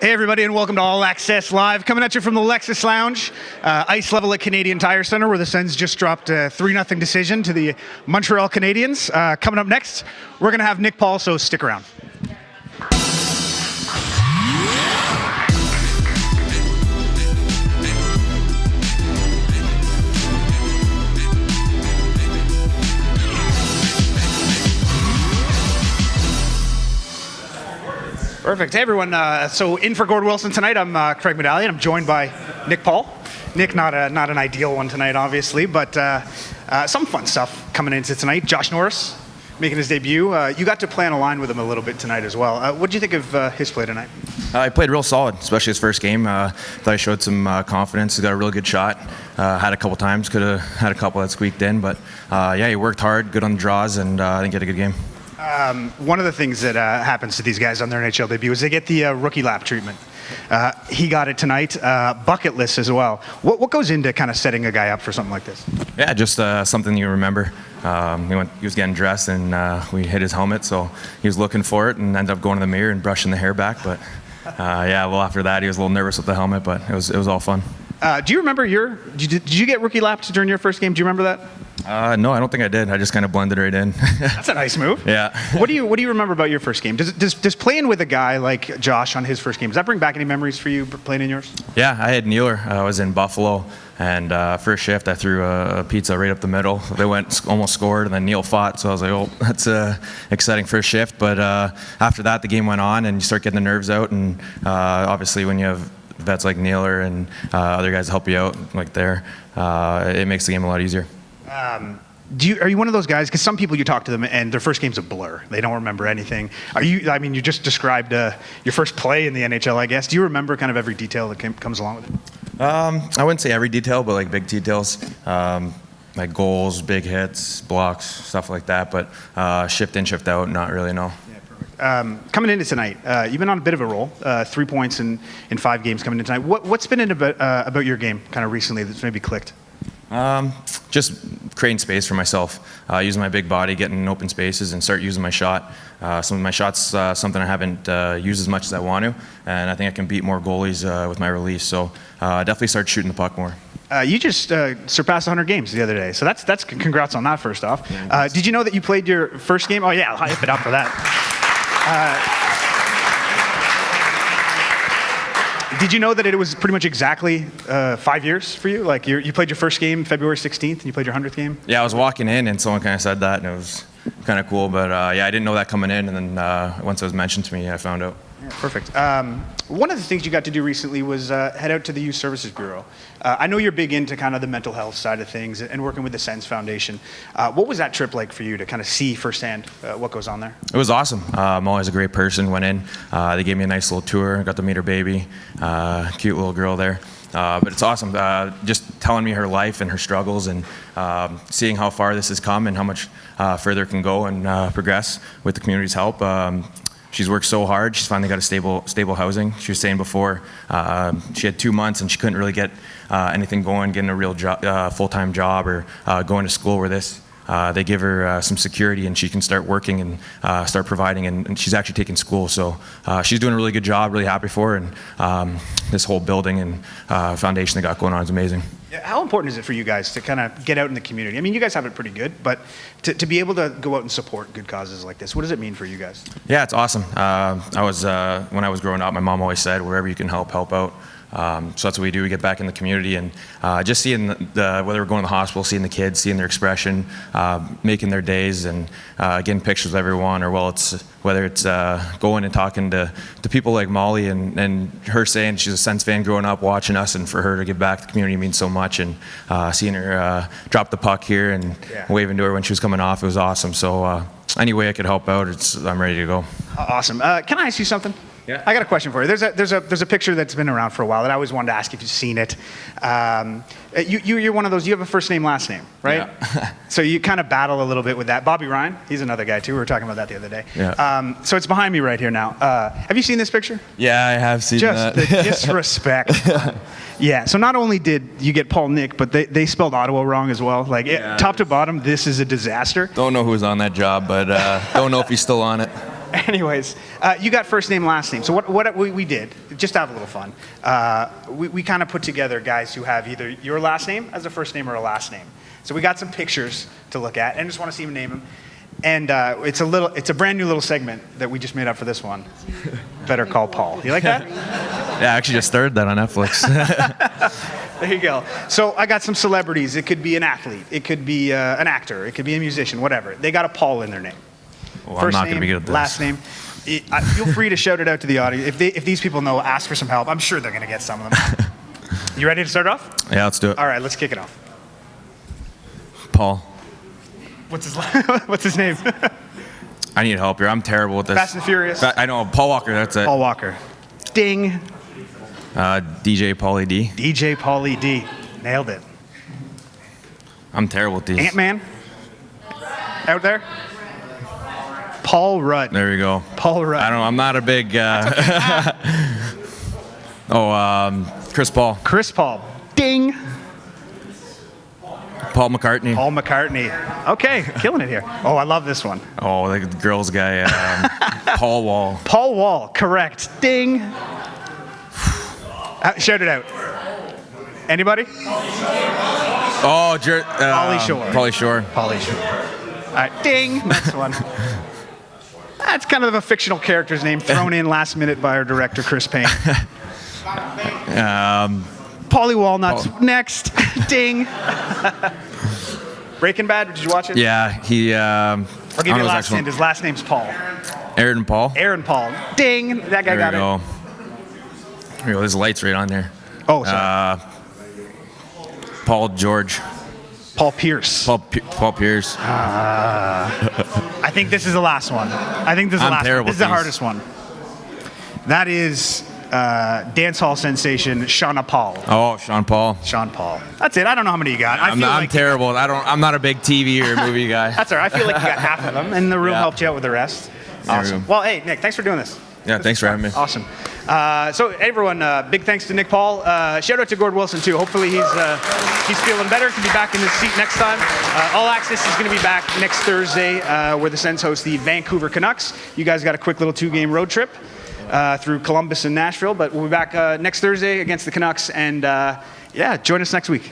Hey everybody, and welcome to All Access Live. Coming at you from the Lexus Lounge, ice level at Canadian Tire Centre, where the Sens just dropped a 3-0 decision to the Montreal Canadiens. Coming up next, we're going to have Nick Paul, so stick around. Perfect. Hey, everyone. So in for Gord Wilson tonight, I'm Craig Medaglia, and I'm joined by Nick Paul. Nick, not an ideal one tonight, obviously, but some fun stuff coming into tonight. Josh Norris making his debut. You got to play on a line with him a little bit tonight as well. What did you think of his play tonight? He played real solid, especially his first game. Thought he showed some confidence. He got a really good shot. Had a couple times, could have had a couple that squeaked in, but yeah, he worked hard, good on the draws, and I think he had a good game. One of the things that happens to these guys on their NHL debut is they get the rookie lap treatment. He got it tonight. Bucket list as well. What goes into kind of setting a guy up for something like this? Yeah, just something you remember. He was getting dressed, and we hit his helmet, so he was looking for it and ended up going to the mirror and brushing the hair back. But yeah, well, after that, he was a little nervous with the helmet, but it was all fun. Do you remember did you get rookie lapped during your first game? Do you remember that? No, I don't think I did. I just kind of blended right in. That's a nice move. Yeah. What do you remember about your first game? Does playing with a guy like Josh on his first game, does that bring back any memories for you playing in yours? Yeah, I had Neeler. I was in Buffalo, and first shift I threw a pizza right up the middle. They almost scored, and then Neil fought. So I was like, oh, that's a exciting first shift. But after that, the game went on, and you start getting the nerves out. And obviously, when you have vets like Neeler and other guys help you out like there, it makes the game a lot easier. Are you one of those guys? Because some people, you talk to them and their first game's a blur. They don't remember anything. I mean, you just described your first play in the NHL, I guess. Do you remember kind of every detail that comes along with it? I wouldn't say every detail, but like big details, like goals, big hits, blocks, stuff like that. But shift in, shift out, not really, no. Coming into tonight, you've been on a bit of a roll. 3 points in 5 games coming into tonight. What's been about your game kind of recently that's maybe clicked? Just creating space for myself, using my big body, getting in open spaces, and start using my shot. Some of my shots, something I haven't used as much as I want to, and I think I can beat more goalies with my release. So definitely start shooting the puck more. You just surpassed 100 games the other day, so that's congrats on that. First off, did you know that you played your first game? Oh yeah, I'll hype it up for that. Did you know that it was pretty much exactly 5 years for you? Like you played your first game February 16th, and you played your 100th game? Yeah, I was walking in, and someone kind of said that, and it was kind of cool. But yeah, I didn't know that coming in, and then once it was mentioned to me, I found out. Yeah, perfect. One of the things you got to do recently was head out to the Youth Services Bureau. I know you're big into kind of the mental health side of things and working with the Sens Foundation. What was that trip like for you to kind of see firsthand what goes on there? It was awesome. Molly's a great person. Went in. They gave me a nice little tour. Got to meet her baby. Cute little girl there. But it's awesome. Just telling me her life and her struggles, and seeing how far this has come and how much further it can go and progress with the community's help. She's worked so hard. She's finally got a stable housing. She was saying before she had 2 months and she couldn't really get anything going, getting a real job, full-time job, or going to school where they give her some security, and she can start working and start providing, and she's actually taking school. So she's doing a really good job, really happy for her, and this whole building and foundation they got going on is amazing. How important is it for you guys to kind of get out in the community? I mean, you guys have it pretty good, but to be able to go out and support good causes like this, what does it mean for you guys? Yeah, it's awesome. When I was growing up, my mom always said, wherever you can help out. So that's what we do. We get back in the community, and just seeing whether we're going to the hospital, seeing the kids, seeing their expression, making their days, and getting pictures of everyone, or whether it's going and talking to people like Molly and her saying she's a Sens fan growing up, watching us, and for her to give back to the community means so much. And seeing her drop the puck here and waving to her when she was coming off, it was awesome. So any way I could help out, I'm ready to go. Awesome. Can I ask you something? Yeah. I got a question for you. There's a picture that's been around for a while that I always wanted to ask if you've seen it. You're one of those. You have a first name, last name, right? Yeah. So you kind of battle a little bit with that. Bobby Ryan, he's another guy too. We were talking about that the other day. Yeah. So it's behind me right here now. Have you seen this picture? Yeah, I have seen that. Just the disrespect. Yeah. So not only did you get Paul Nick, but they spelled Ottawa wrong as well. Like top to bottom, this is a disaster. Don't know who's on that job, but don't know if he's still on it. Anyways, you got first name, last name. So what we did, just to have a little fun, we kind of put together guys who have either your last name as a first name or a last name. So we got some pictures to look at, and just want to see him name them. And it's a brand new little segment that we just made up for this one. Better Call Paul. You like that? Yeah, I actually just started that on Netflix. There you go. So I got some celebrities. It could be an athlete. It could be an actor. It could be a musician, whatever. They got a Paul in their name. Well, First I'm not name, going to be good at this. last name. Feel free to shout it out to the audience. If these people know, ask for some help. I'm sure they're going to get some of them. You ready to start off? Yeah, let's do it. All right, let's kick it off. Paul. What's his name? I need help here. I'm terrible with this. Fast and Furious. I know. Paul Walker, that's it. Paul Walker. Ding. DJ Pauly D. DJ Pauly D. Nailed it. I'm terrible with these. Ant-Man. Out there. Paul Rudd. There we go. Paul Rudd. I don't know. I'm not a big. Chris Paul. Chris Paul. Ding. Paul McCartney. Paul McCartney. Okay, killing it here. Oh, I love this one. Oh, the girls guy. Paul Wall. Paul Wall. Correct. Ding. Shout it out. Anybody? Oh, Pauly Shore. Pauly Shore. Pauly Shore. All right. Ding. Next one. That's kind of a fictional character's name thrown in last minute by our director, Chris Payne. Pauly Walnuts. Next. Ding. Breaking Bad. Did you watch it? Yeah, he. I'll give you a last hint. His last name's Paul. Aaron Paul. Aaron Paul. Ding. That guy got it. There we go. There's lights right on there. Oh, sorry. Paul George. Paul Pierce. Paul Pierce. I think this is the last one. This is the hardest one. That is dance hall sensation Shauna Paul. Oh, Sean Paul. Sean Paul. That's it. I don't know how many you got. I'm terrible. I'm not a big TV or movie guy. That's all right. I feel like you got half of them, and the room helped you out with the rest. Awesome. Well, hey, Nick, thanks for doing this. Yeah, thanks for having me. Awesome. So everyone, big thanks to Nick Paul. Shout out to Gord Wilson too. Hopefully he's feeling better. Can be back in his seat next time. All Access is going to be back next Thursday, where the Sens host the Vancouver Canucks. You guys got a quick little 2-game road trip through Columbus and Nashville, but we'll be back next Thursday against the Canucks. And yeah, join us next week.